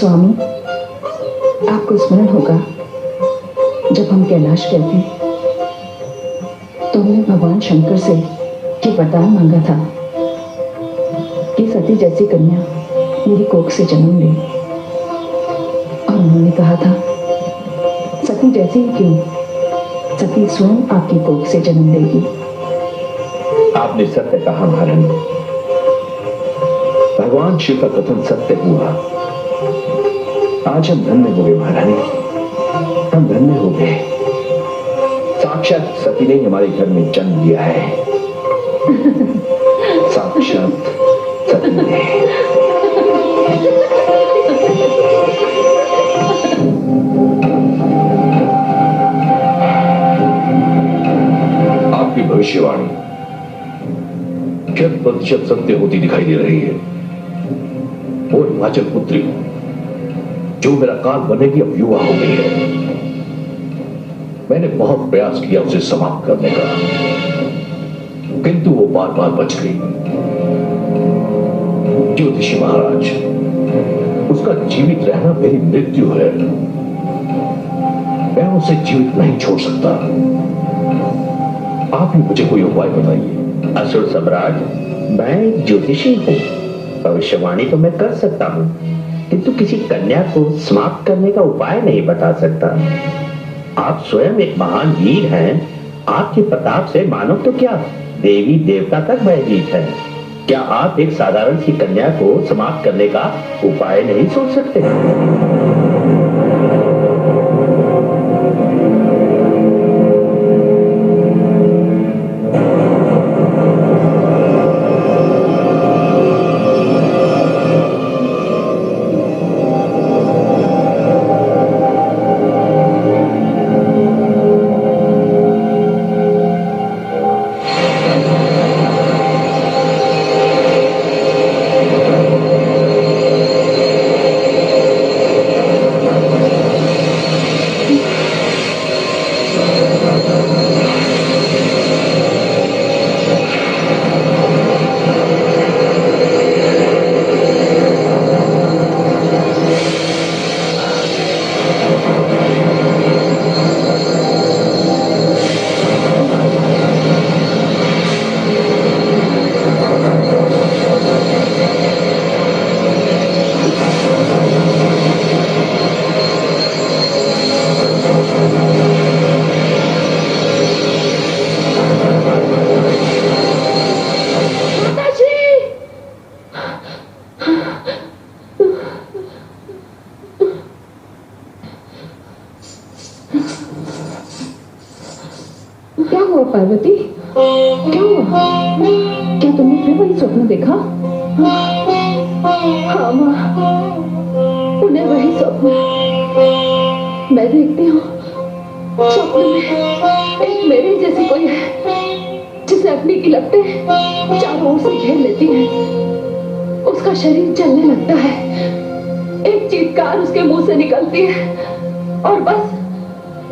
स्वामी, आपको स्मरण होगा जब हम कैलाश गए थे तो हमने भगवान शंकर से ये वरदान मांगा था कि सती जैसी कन्या मेरी कोख से जन्म ले। और उन्होंने कहा था, सती जैसी ही क्यों, सती स्वयं आपकी कोख से जन्म लेगी। आपने सत्य कहा महारानी। भगवान शिव का कथन सत्य हुआ। आज हम धन्य हो गए महारानी, हम धन्य हो गए। साक्षात सती ने हमारे घर में जन्म लिया है। साक्षात सती ने। आपकी भविष्यवाणी 100% सत्य होती दिखाई दे रही है। वो हिमाचल पुत्री जो मेरा काल बनेगी अब युवा हो गई है। मैंने बहुत प्रयास किया उसे समाप्त करने का, किंतु वो बार बार बच गई। ज्योतिषी महाराज, उसका जीवित रहना मेरी मृत्यु है। मैं उसे जीवित नहीं छोड़ सकता। आप ही मुझे कोई उपाय बताइए। असुर सम्राट, मैं एक ज्योतिषी हूँ। भविष्यवाणी तो मैं कर सकता हूँ, किंतु किसी कन्या को समाप्त करने का उपाय नहीं बता सकता। आप स्वयं एक महान वीर हैं। आपके प्रताप से मानव तो क्या, देवी देवता तक भयभीत है। क्या आप एक साधारण सी कन्या को समाप्त करने का उपाय नहीं सोच सकते? पार्वती, क्या हुआ? क्या तुमने फिर वही स्वप्न देखा? हाँ माँ, उन्हें वही स्वप्न मैं देखती हूँ। स्वप्न में एक मेरे जैसी कोई है जिसे अग्नि की लपटें चारों ओर से घेर लेती हैं। उसका शरीर जलने लगता है, एक चीत्कार उसके मुंह से निकलती है और बस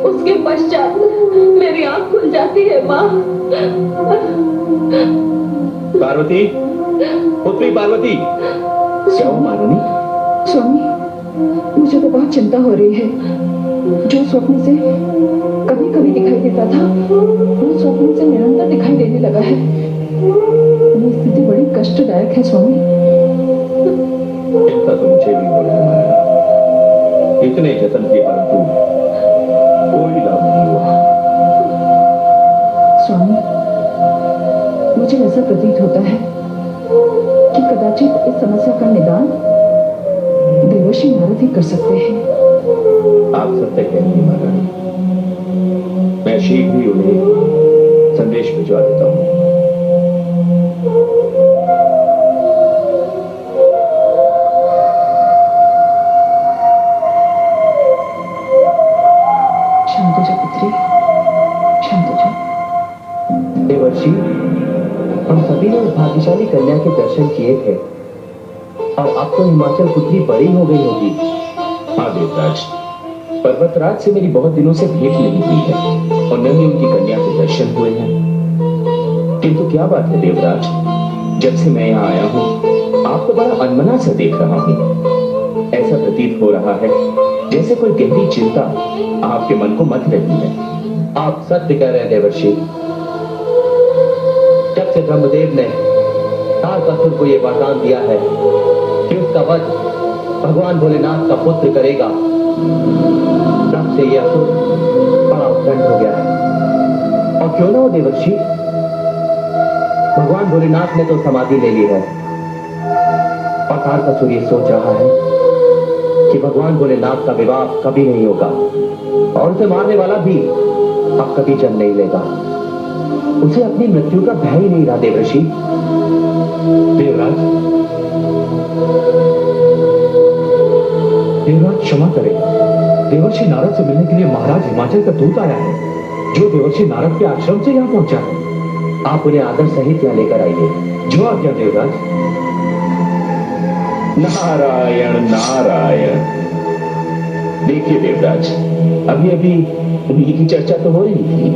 उसके पश्चात मेरी आंख खुल जाती है। माँ, पार्वती, पुत्री पार्वती, क्या हो महारानी? स्वामी, मुझे तो बहुत चिंता हो रही है। जो स्वप्न से कभी कभी दिखाई देता था, वो स्वप्न से निरंतर दिखाई देने लगा है। ये स्थिति बड़ी कष्टदायक है स्वामी। चिंता तो मुझे भी हो रही है महारानी। इतने जतन किए परंतु कोई लाभ नहीं हुआ। स्वामी, मुझे ऐसा प्रतीत होता है कि कदाचित इस समस्या का निदान देवर्षि नारद ही कर सकते हैं। आप सत्य कह रही हैं महारानी। मैं शीघ्र ही उन्हें संदेश भिजवा देता हूँ। शांत हो जा पुत्री, शांत हो जा। देवर्षि, हम सभी ने उस भाग्यशाली कन्या के दर्शन किए थे और अब तो हिमाचल पुत्री बड़ी हो गई होगी। हाँ देवराज, पर्वतराज से मेरी बहुत दिनों से भेंट नहीं हुई है और न ही उनकी कन्या के दर्शन हुए हैं। किंतु क्या बात है देवराज, जब से मैं यहाँ आया हूँ आपको बड़ा अनमना सा देख रहा हूँ। ऐसा प्रतीत हो रहा है जैसे कोई गहरी चिंता आपके मन को मथ रही है। आप सत्य कह रहे हैं देवर्षि। जब से ब्रह्मदेव ने तारकासुर को यह वरदान दिया है कि उसका वध भगवान भोलेनाथ का पुत्र करेगा, तब से यह असुर बड़ा उत्कंठ हो गया है। और क्यों ना हो देवर्षि, भगवान भोलेनाथ ने तो समाधि ले ली है और तारकासुर ये सोच रहा है कि भगवान भोलेनाथ का विवाह कभी नहीं होगा और उसे मारने वाला भी अब कभी जन्म नहीं लेगा। उसे अपनी मृत्यु का भय ही नहीं रहा देवर्षि। देवराज, देवराज क्षमा करें। देवर्षि नारद से मिलने के लिए महाराज हिमाचल का दूत आया है, जो देवर्षि नारद के आश्रम से यहाँ पहुंचा है। आप उन्हें आदर सहित यहाँ लेकर आइए। जो आज्ञा देवराज। नारायण नारायण। देखिए देवराज, अभी अभी उन्हीं की चर्चा तो हो रही थी।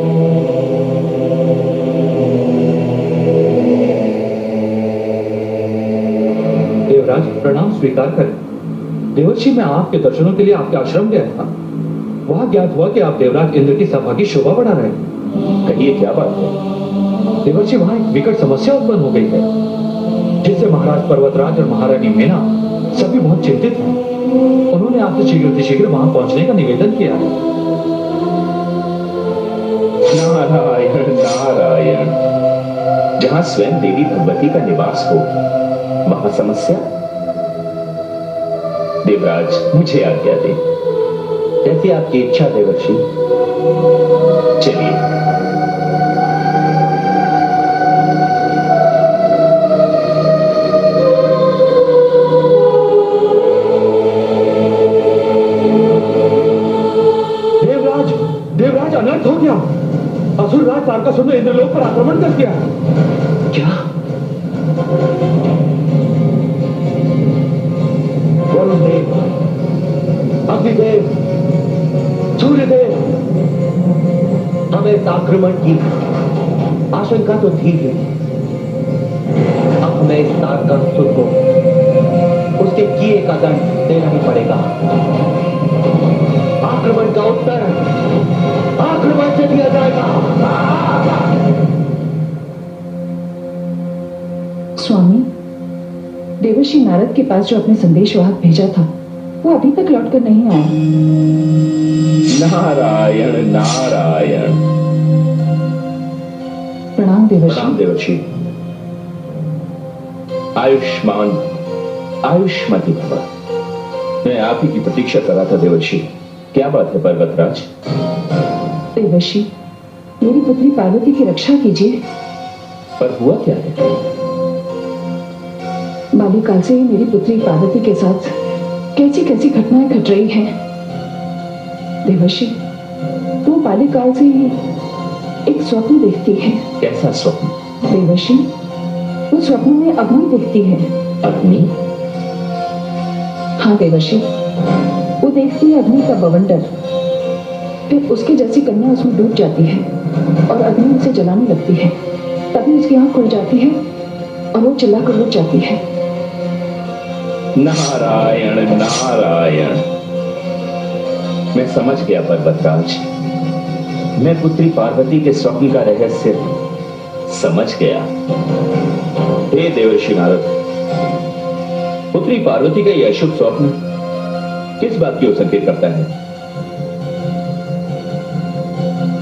देवराज प्रणाम स्वीकार करें। देवर्षि मैं आपके दर्शनों के लिए आपके आश्रम गया था। वहां ज्ञात हुआ कि आप देवराज इंद्र की सभा की शोभा बढ़ा रहे हैं। कहिए क्या बात है? देवर्षि वहां एक विकट समस्या उत्पन्न हो गई है, जिससे महाराज पर्वतराज और महारानी मीना सभी बहुत चिंतित हैं। उन्होंने आपसे शीघ्र से शीघ्र वहां पहुंचने का निवेदन किया है। नारायण नारायण। जहां स्वयं देवी भगवती का निवास हो, वहां समस्या? देवराज, मुझे आज्ञा दे। जैसी आपकी इच्छा देवर्षि। चलिए। देवराज अनर्थ हो गया। असुर राज तारकासुर ने इंद्रलोक पर आक्रमण कर दिया। क्या? वरुण देव, अग्निदेव, सूर्यदेव, हमें इस आक्रमण की आशंका तो थी ही। अब हमें इस तारकासुर को उसके किए का दंड देना ही पड़ेगा। आक्रमण का उत्तर आक्रमण से दिया जाएगा। स्वामी, देवर्षि नारद के पास जो अपने संदेशवाहक भेजा था, वो अभी तक लौटकर नहीं आया। नारायण नारायण। प्रणाम देवर्षि। प्रणाम देवर्षि। आयुष्मान आयुष्मती भव। मैं आप ही की प्रतीक्षा कर रहा था देवर्षि। क्या बात है पर्वतराज? देवर्षि, मेरी पुत्री पार्वती की रक्षा कीजिए। पर हुआ क्या है? बाल्यकाल से ही मेरी पुत्री पार्वती के साथ कैसी कैसी घटनाएं घट रही हैं। देवर्षि, वो बाल्यकाल से ही एक स्वप्न देखती है। कैसा स्वप्न? देवर्षि, वो स्वप्न में अग्नि देखती है। अग्नि? हाँ देवर्षि, वो देखती है अग्नि का बवंडर। फिर उसके जैसी कन्या उसमें डूब जाती है और अग्नि उसे जलाने लगती है। तभी उसकी आंख खुल जाती है और वो चिल्लाकर उठ जाती है। नारायण नारायण। मैं समझ गया पर्वतराज। मैं पुत्री पार्वती के स्वप्न का रहस्य समझ गया। हे देवर्षि नारद, पुत्री पार्वती का यह अशुभ स्वप्न किस बात की ओर संकेत करता है?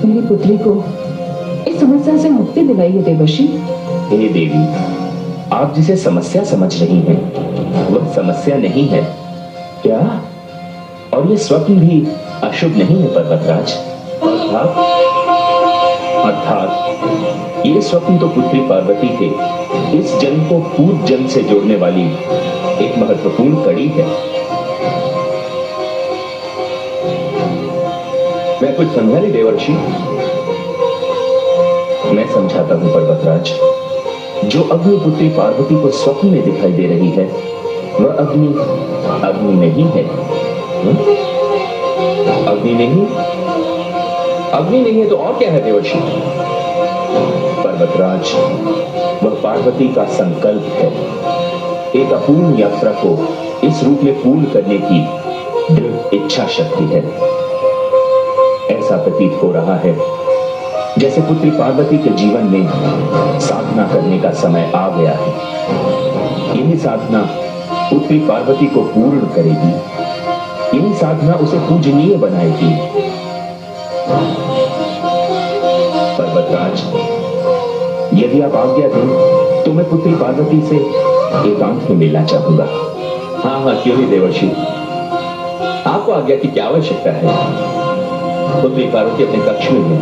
मेरी पुत्री को इस समस्या से मुक्ति दिलाइए देवर्षि। हे देवी, आप जिसे समस्या समझ रही हैं, वह समस्या नहीं है क्या? और यह स्वप्न भी अशुभ नहीं है पर्वतराज। अर्थात ये स्वप्न तो पुत्री पार्वती के इस जन्म को पूर्व जन्म से जोड़ने वाली एक महत्वपूर्ण कड़ी है। मैं कुछ समझा नहीं देवर्षि। मैं समझाता हूं पर्वतराज। जो अग्नि पुत्री पार्वती को स्वप्न में दिखाई दे रही है, वह अग्नि अग्नि नहीं है। अग्नि नहीं? अग्नि नहीं है तो और क्या है देवर्षि? पर्वतराज, वह पार्वती का संकल्प है। एक अपूर्ण यात्रा को इस रूप में पूर्ण करने की दृढ़ इच्छा शक्ति है। ऐसा प्रतीत हो रहा है जैसे पुत्री पार्वती के जीवन में साधना करने का समय आ गया है। यही साधना पुत्री पार्वती को पूर्ण करेगी, यही साधना उसे पूजनीय बनाएगी। पर्वतराज, यदि आप आज्ञा दें तो मैं पुत्री पार्वती से एकांत में मिलना चाहूंगा। हाँ, क्यों नहीं देवर्षि, आपको आज्ञा की क्या आवश्यकता है? पुत्री पार्वती अपने कक्ष में है,